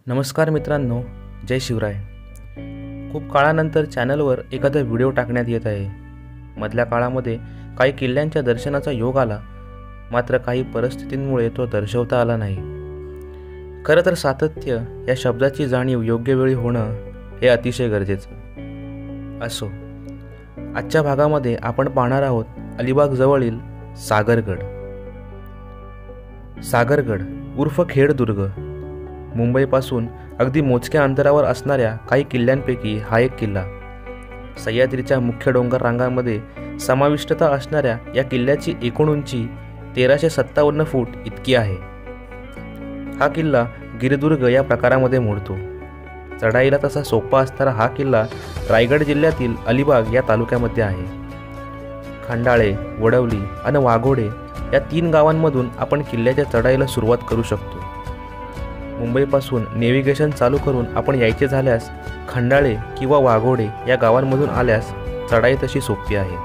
नमस्कार मित्रांनो, जय शिवराय. खूप काळानंतर चॅनलवर एखादा व्हिडिओ टाकण्यात येत आहे. मधल्या काळामध्ये काही किल्ल्यांच्या दर्शनाचा योग आला, मात्र काही परिस्थितींमुळे तो दर्शवता आला नाही. खरं तर सातत्य या शब्दाची जाणीव योग्य वेळी होणं हे अतिशय गरजेचं. असो, आजच्या भागामध्ये आपण पाहणार आहोत अलिबाग जवळील सागरगड. सागरगड उर्फ खेडदुर्ग मुंबईपासून अगदी मोजक्या अंतरावर असणाऱ्या काही किल्ल्यांपैकी हा एक किल्ला. सह्याद्रीच्या मुख्य डोंगर रांगांमध्ये समाविष्टता असणाऱ्या या किल्ल्याची एकूण उंची 1357 फूट इतकी आहे. हा किल्ला गिरिदुर्ग या प्रकारामध्ये मोडतो. चढाईला तसा सोपा असणारा हा किल्ला रायगड जिल्ह्यातील अलिबाग या तालुक्यामध्ये आहे. खंडाळे, वडवली आणि वाघोडे या 3 गावांमधून आपण किल्ल्याच्या चढाईला सुरुवात करू शकतो. मुंबईपासून नेव्हिगेशन चालू करून आपण यायचे झाल्यास खंडाळे किंवा वाघोडे या गावांमधून आल्यास चढाई तशी सोपी आहे.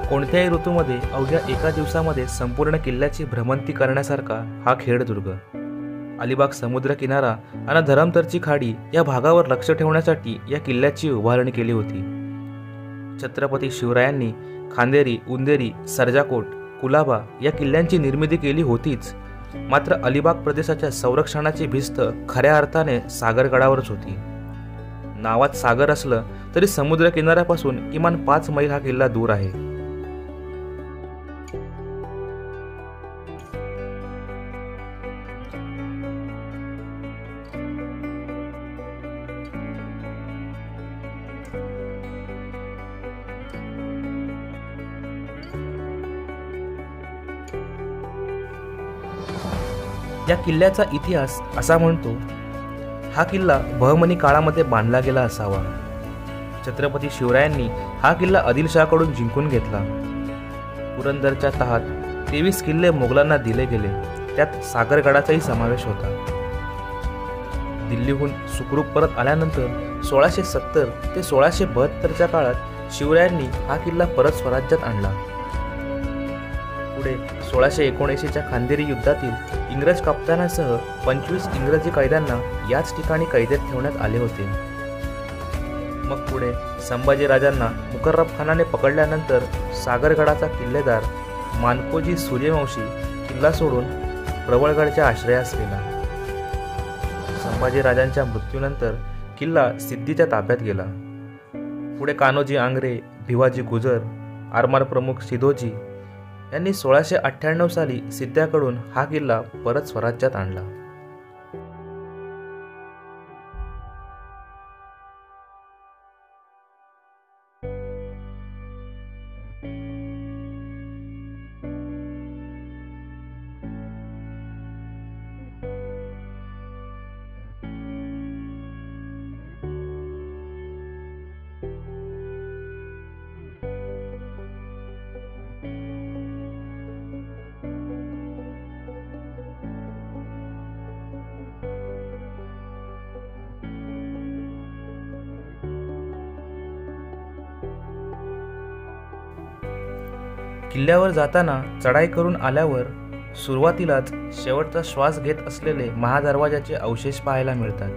कोणत्याही ऋतूमध्ये अवघ्या एका दिवसामध्ये संपूर्ण किल्ल्याची भ्रमंती करण्यासारखा हा खेडदुर्ग. अलिबाग समुद्र किनारा आणि धरमतरची खाडी या भागावर लक्ष ठेवण्यासाठी या किल्ल्याची उभारणी केली होती. छत्रपती शिवरायांनी खांदेरी, उंदेरी, सर्जाकोट, कुलाबा या किल्ल्यांची निर्मिती केली होतीच, मात्र अलिबाग प्रदेशाच्या संरक्षणाची भिस्त खऱ्या अर्थाने सागरगडावरच होती. नावात सागर असलं तरी समुद्र किनाऱ्यापासून किमान 5 मैल हा किल्ला दूर आहे. या किल्ल्याचा इतिहास असा म्हणतो, हा किल्ला बहमनी काळामध्ये बांधला गेला असावा. छत्रपती शिवरायांनी हा किल्ला आदिलशहाकडून जिंकून घेतला. पुरंदरच्या तहात 23 किल्ले मोगलांना दिले गेले, त्यात सागरगडाचाही समावेश होता. दिल्लीहून सुखरूप परत आल्यानंतर 1670 ते 1672च्या काळात शिवरायांनी हा किल्ला परत स्वराज्यात आणला. पुढे 1679च्या खांदेरी युद्धातील इंग्रज कप्तानासह 25 इंग्रजी कैद्यांना याच ठिकाणी कैदेत ठेवण्यात आले होते. मग पुढे संभाजीराजांना मुकर्रब खानाने पकडल्यानंतर सागरगडाचा किल्लेदार मानकोजी सूर्यवंशी किल्ला सोडून प्रबळगडच्या आश्रयास गेला. संभाजीराजांच्या मृत्यूनंतर किल्ला सिद्दीच्या ताब्यात गेला. पुढे कान्होजी आंग्रे, भिवाजी गुजर, आरमार प्रमुख सिधोजी यांनी 1698 साली सिद्ध्याकडून हा किल्ला परत स्वराज्यात आणला. किल्ल्यावर जाताना चढाई करून आल्यावर सुरुवातीलाच शेवटचा श्वास घेत असलेले महादरवाजाचे अवशेष पाहायला मिळतात.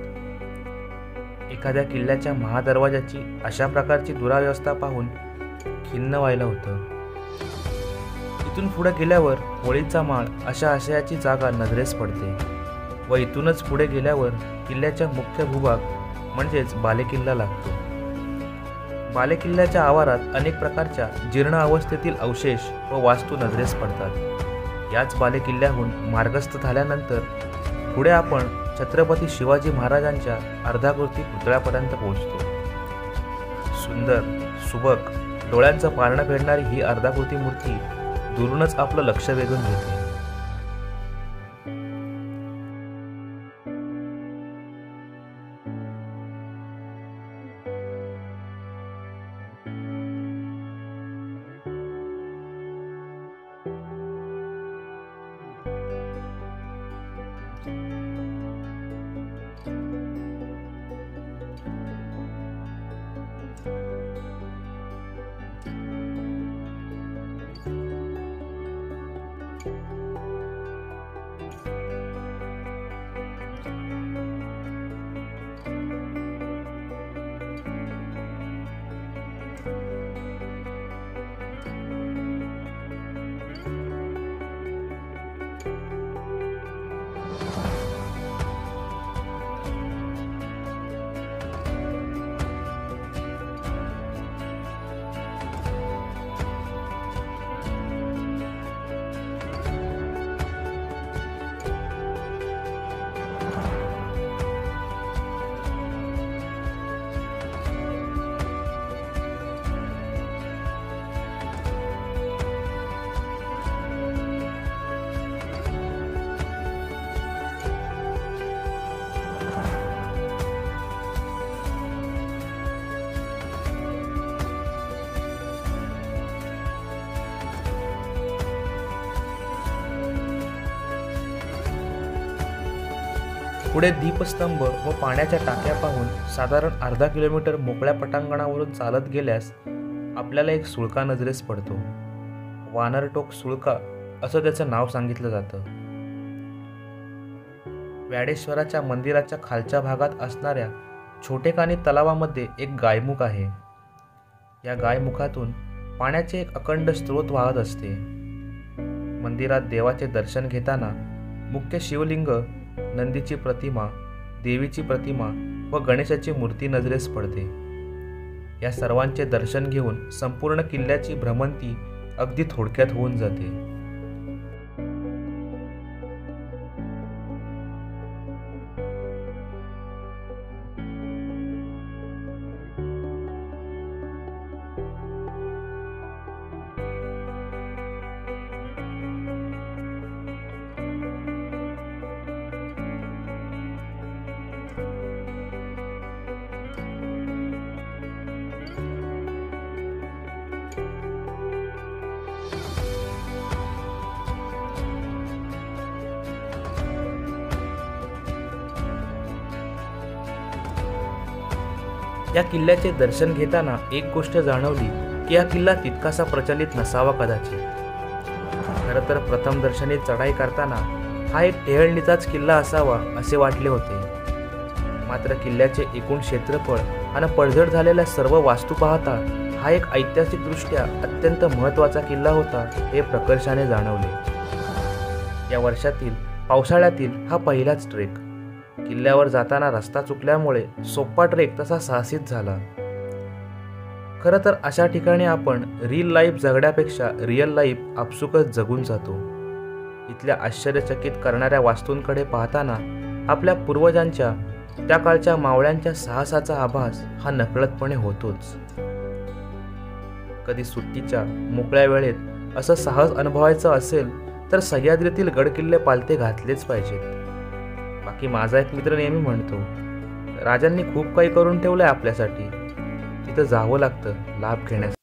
एखाद्या किल्ल्याच्या महादरवाजाची अशा प्रकारची दुरावस्था पाहून खिन्न व्हायला होतं. इथून पुढे गेल्यावर होळीचा माळ अशा आशयाची जागा नजरेस पडते व इथूनच पुढे गेल्यावर किल्ल्याच्या मुख्य भूभाग म्हणजेच बालेकिल्ला लागतो. बालेकिल्ल्याच्या आवारात अनेक प्रकारच्या जीर्ण अवस्थेतील अवशेष व वास्तू नजरेस पडतात. याच बालेकिल्ल्याहून मार्गस्थ झाल्यानंतर पुढे आपण छत्रपती शिवाजी महाराजांच्या अर्धाकृती पुतळ्यापर्यंत पोहोचतो. सुंदर, सुबक, डोळ्यांचं पारणं फेडणारी ही अर्धाकृती मूर्ती दुरूनच आपलं लक्ष वेधून घेते. पुढे दीपस्तंभ व पाण्याच्या टाक्या पाहून साधारण अर्धा किलोमीटर मोकळ्या पटांगणावरून चालत गेल्यास आपल्याला एक सुळका नजरेस पडतो. वानरटोक सुळका असं त्याचं नाव सांगितलं जातं. व्याडेश्वराच्या मंदिराच्या खालच्या भागात असणाऱ्या छोटेखानी तलावामध्ये एक गायमुख आहे. या गायमुखातून पाण्याचे एक अखंड स्रोत वाहत असते. मंदिरात देवाचे दर्शन घेताना मुख्य शिवलिंग, नंदीची प्रतिमा, देवीची प्रतिमा व गणेशाची मूर्ती नजरेस पडते. या सर्वांचे दर्शन घेऊन संपूर्ण किल्ल्याची भ्रमंती अगदी थोडक्यात होऊन जाते. या किल्ल्याचे दर्शन घेताना एक गोष्ट जाणवली की हा किल्ला तितकासा प्रचलित नसावा कदाचित. खरं तर प्रथम दर्शनी चढाई करताना हा एक टेहळणीचाच किल्ला असावा असे वाटले होते. मात्र किल्ल्याचे एकूण क्षेत्रफळ आणि पडझड झालेल्या सर्व वास्तू पाहता हा एक ऐतिहासिकदृष्ट्या अत्यंत महत्त्वाचा किल्ला होता हे प्रकर्षाने जाणवले. या वर्षातील पावसाळ्यातील हा पहिलाच ट्रेक. किल्ल्यावर जाताना रस्ता चुकल्यामुळे सोप्पा ट्रेक तसा साहसिक झाला. खरं तर अशा ठिकाणी आपण रील लाईफ जगण्यापेक्षा रिअल लाईफ आपसुकच जगून जातो. इथल्या आश्चर्यचकित करणाऱ्या वास्तूंकडे पाहताना आपल्या पूर्वजांच्या, त्या काळच्या मावळ्यांच्या साहसाचा आभास हा नकळतपणे होतोच. कधी सुट्टीच्या मोकळ्या वेळेत असं साहस अनुभवायचं असेल तर सह्याद्रीतील गडकिल्ले पालथे घातलेच पाहिजेत. बाकी माझा एक मित्र नेहमी म्हणतो, राजांनी खूप काही करून ठेवलंय आपल्यासाठी, तिथं जावं लागतं लाभ घेण्यासाठी.